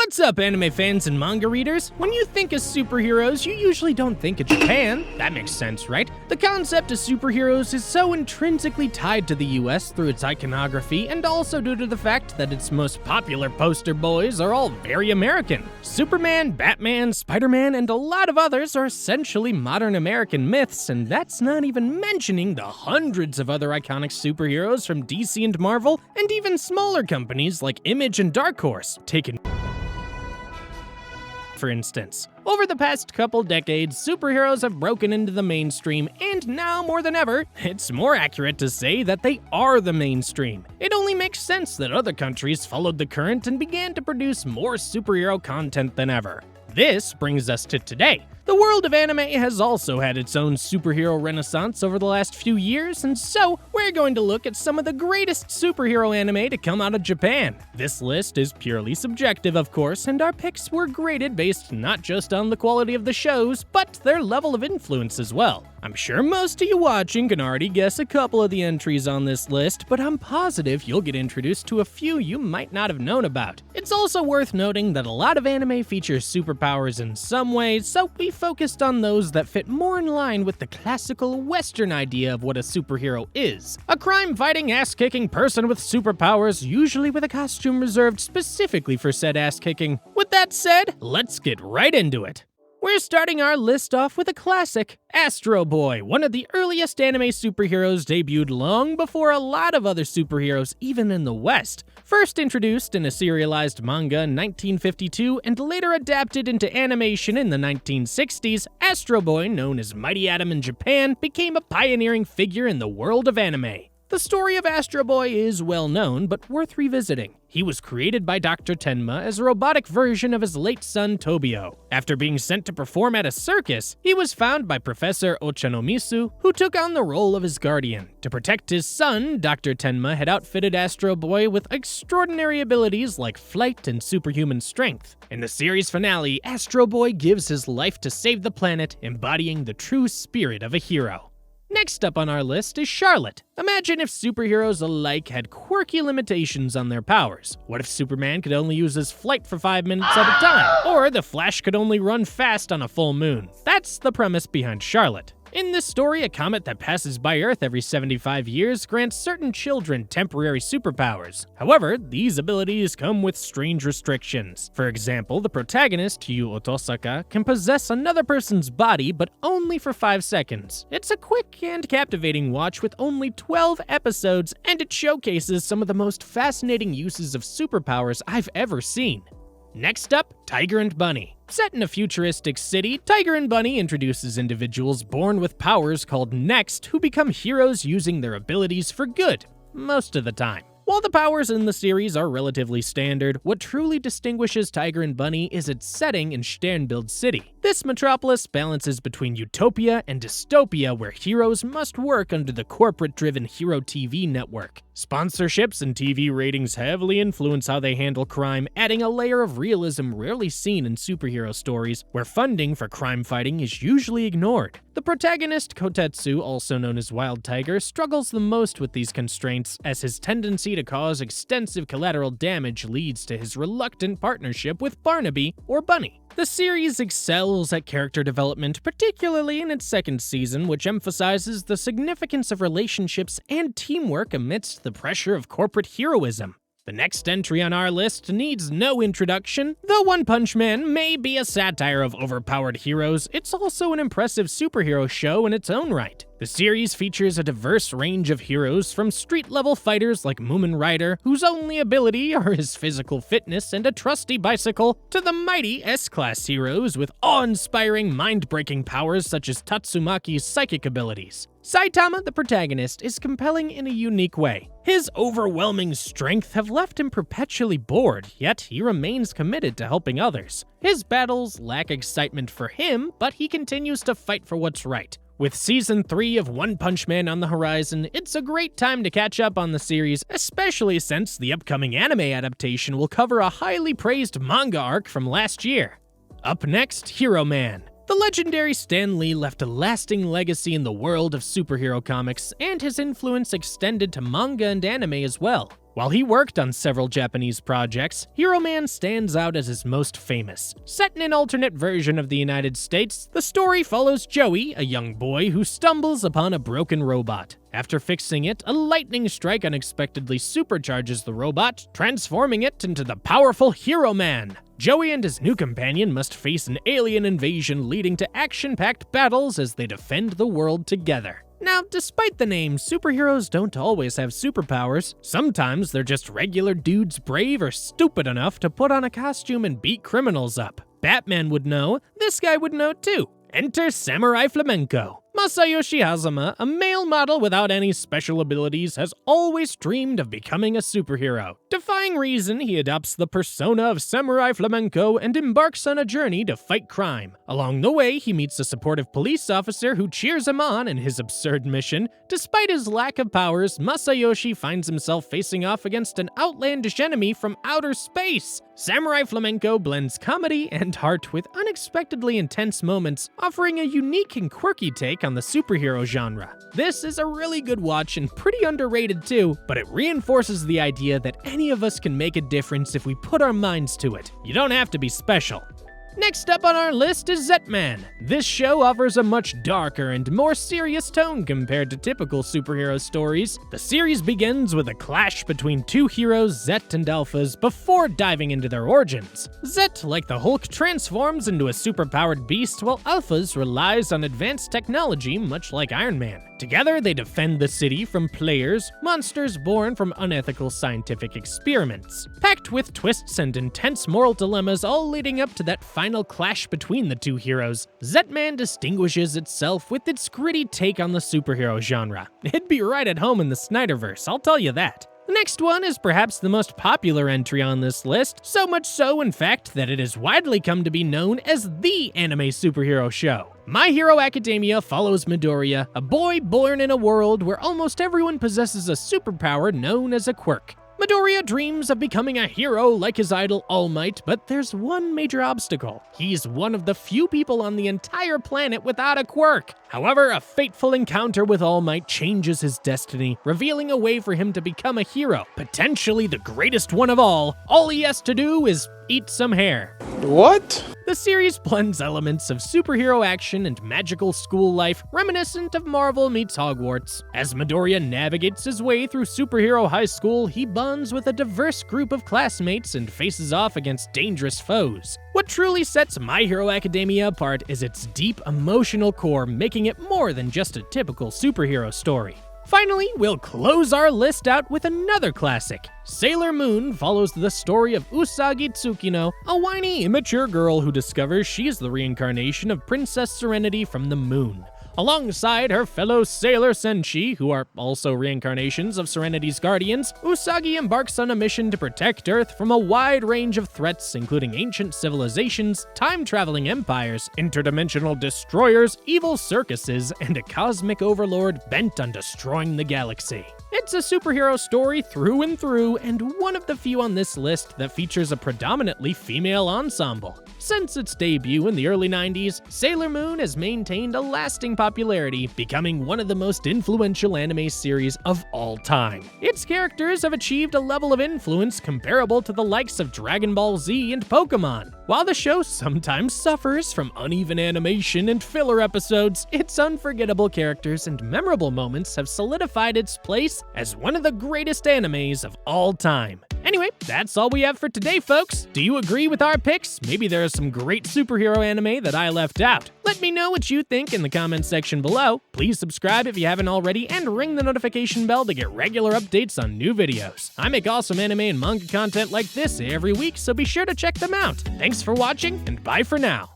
What's up, anime fans and manga readers? When you think of superheroes, you usually don't think of Japan. That makes sense, right? The concept of superheroes is so intrinsically tied to the US through its iconography and also due to the fact that its most popular poster boys are all very American. Superman, Batman, Spider-Man, and a lot of others are essentially modern American myths, and that's not even mentioning the hundreds of other iconic superheroes from DC and Marvel, and even smaller companies like Image and Dark Horse, taken for instance. Over the past couple decades, superheroes have broken into the mainstream, and now more than ever, it's more accurate to say that they are the mainstream. It only makes sense that other countries followed the current and began to produce more superhero content than ever. This brings us to today. The world of anime has also had its own superhero renaissance over the last few years, and so we're going to look at some of the greatest superhero anime to come out of Japan. This list is purely subjective, of course, and our picks were graded based not just on the quality of the shows, but their level of influence as well. I'm sure most of you watching can already guess a couple of the entries on this list, but I'm positive you'll get introduced to a few you might not have known about. It's also worth noting that a lot of anime features superpowers in some ways, so we focused on those that fit more in line with the classical Western idea of what a superhero is. A crime-fighting, ass-kicking person with superpowers, usually with a costume reserved specifically for said ass-kicking. With that said, let's get right into it. We're starting our list off with a classic, Astro Boy, one of the earliest anime superheroes debuted long before a lot of other superheroes, even in the West. First introduced in a serialized manga in 1952 and later adapted into animation in the 1960s, Astro Boy, known as Mighty Atom in Japan, became a pioneering figure in the world of anime. The story of Astro Boy is well known, but worth revisiting. He was created by Dr. Tenma as a robotic version of his late son Tobio. After being sent to perform at a circus, he was found by Professor Ochanomisu, who took on the role of his guardian. To protect his son, Dr. Tenma had outfitted Astro Boy with extraordinary abilities like flight and superhuman strength. In the series finale, Astro Boy gives his life to save the planet, embodying the true spirit of a hero. Next up on our list is Charlotte. Imagine if superheroes alike had quirky limitations on their powers. What if Superman could only use his flight for 5 minutes at a time? Or the Flash could only run fast on a full moon? That's the premise behind Charlotte. In this story, a comet that passes by Earth every 75 years grants certain children temporary superpowers. However, these abilities come with strange restrictions. For example, the protagonist, Yu Otosaka, can possess another person's body, but only for 5 seconds. It's a quick and captivating watch with only 12 episodes, and it showcases some of the most fascinating uses of superpowers I've ever seen. Next up, Tiger and Bunny. Set in a futuristic city, Tiger and Bunny introduces individuals born with powers called Next who become heroes using their abilities for good, most of the time. While the powers in the series are relatively standard, what truly distinguishes Tiger and Bunny is its setting in Sternbild City. This metropolis balances between utopia and dystopia where heroes must work under the corporate-driven Hero TV network. Sponsorships and TV ratings heavily influence how they handle crime, adding a layer of realism rarely seen in superhero stories, where funding for crime fighting is usually ignored. The protagonist, Kotetsu, also known as Wild Tiger, struggles the most with these constraints, as his tendency to cause extensive collateral damage leads to his reluctant partnership with Barnaby, or Bunny. The series excels at character development, particularly in its second season, which emphasizes the significance of relationships and teamwork amidst the pressure of corporate heroism. The next entry on our list needs no introduction. Though One Punch Man may be a satire of overpowered heroes, it's also an impressive superhero show in its own right. The series features a diverse range of heroes, from street-level fighters like Moomin Rider, whose only ability are his physical fitness and a trusty bicycle, to the mighty S-Class heroes with awe-inspiring, mind-breaking powers such as Tatsumaki's psychic abilities. Saitama, the protagonist, is compelling in a unique way. His overwhelming strength have left him perpetually bored, yet he remains committed to helping others. His battles lack excitement for him, but he continues to fight for what's right. With Season 3 of One Punch Man on the horizon, it's a great time to catch up on the series, especially since the upcoming anime adaptation will cover a highly praised manga arc from last year. Up next, Heroman. The legendary Stan Lee left a lasting legacy in the world of superhero comics, and his influence extended to manga and anime as well. While he worked on several Japanese projects, Heroman stands out as his most famous. Set in an alternate version of the United States, the story follows Joey, a young boy who stumbles upon a broken robot. After fixing it, a lightning strike unexpectedly supercharges the robot, transforming it into the powerful Heroman. Joey and his new companion must face an alien invasion, leading to action-packed battles as they defend the world together. Now, despite the name, superheroes don't always have superpowers. Sometimes they're just regular dudes brave or stupid enough to put on a costume and beat criminals up. Batman would know, this guy would know too. Enter Samurai Flamenco. Masayoshi Hazama, a male model without any special abilities, has always dreamed of becoming a superhero. Defying reason, he adopts the persona of Samurai Flamenco and embarks on a journey to fight crime. Along the way, he meets a supportive police officer who cheers him on in his absurd mission. Despite his lack of powers, Masayoshi finds himself facing off against an outlandish enemy from outer space. Samurai Flamenco blends comedy and heart with unexpectedly intense moments, offering a unique and quirky take on the superhero genre. This is a really good watch and pretty underrated too, but it reinforces the idea that any of us can make a difference if we put our minds to it. You don't have to be special. Next up on our list is Zetman. This show offers a much darker and more serious tone compared to typical superhero stories. The series begins with a clash between two heroes, Zet and Alphas, before diving into their origins. Zet, like the Hulk, transforms into a superpowered beast, while Alphas relies on advanced technology, much like Iron Man. Together, they defend the city from players, monsters born from unethical scientific experiments. Packed with twists and intense moral dilemmas all leading up to that final clash between the two heroes, Zetman distinguishes itself with its gritty take on the superhero genre. It'd be right at home in the Snyderverse, I'll tell you that. The next one is perhaps the most popular entry on this list, so much so, in fact, that it has widely come to be known as the anime superhero show. My Hero Academia follows Midoriya, a boy born in a world where almost everyone possesses a superpower known as a quirk. Midoriya dreams of becoming a hero like his idol All Might, but there's one major obstacle. He's one of the few people on the entire planet without a quirk. However, a fateful encounter with All Might changes his destiny, revealing a way for him to become a hero, potentially the greatest one of all. All he has to do is eat some hair. What? The series blends elements of superhero action and magical school life, reminiscent of Marvel meets Hogwarts. As Midoriya navigates his way through superhero high school, he bonds with a diverse group of classmates and faces off against dangerous foes. What truly sets My Hero Academia apart is its deep emotional core, making it more than just a typical superhero story. Finally, we'll close our list out with another classic. Sailor Moon follows the story of Usagi Tsukino, a whiny, immature girl who discovers she's the reincarnation of Princess Serenity from the moon. Alongside her fellow sailor Senshi, who are also reincarnations of Serenity's guardians, Usagi embarks on a mission to protect Earth from a wide range of threats, including ancient civilizations, time-traveling empires, interdimensional destroyers, evil circuses, and a cosmic overlord bent on destroying the galaxy. It's a superhero story through and through, and one of the few on this list that features a predominantly female ensemble. Since its debut in the early 90s, Sailor Moon has maintained a lasting popularity, becoming one of the most influential anime series of all time. Its characters have achieved a level of influence comparable to the likes of Dragon Ball Z and Pokemon. While the show sometimes suffers from uneven animation and filler episodes, its unforgettable characters and memorable moments have solidified its place as one of the greatest animes of all time. Anyway, that's all we have for today, folks. Do you agree with our picks? Maybe there is some great superhero anime that I left out. Let me know what you think in the comments section below. Please subscribe if you haven't already, and ring the notification bell to get regular updates on new videos. I make awesome anime and manga content like this every week, so be sure to check them out. Thanks for watching, and bye for now.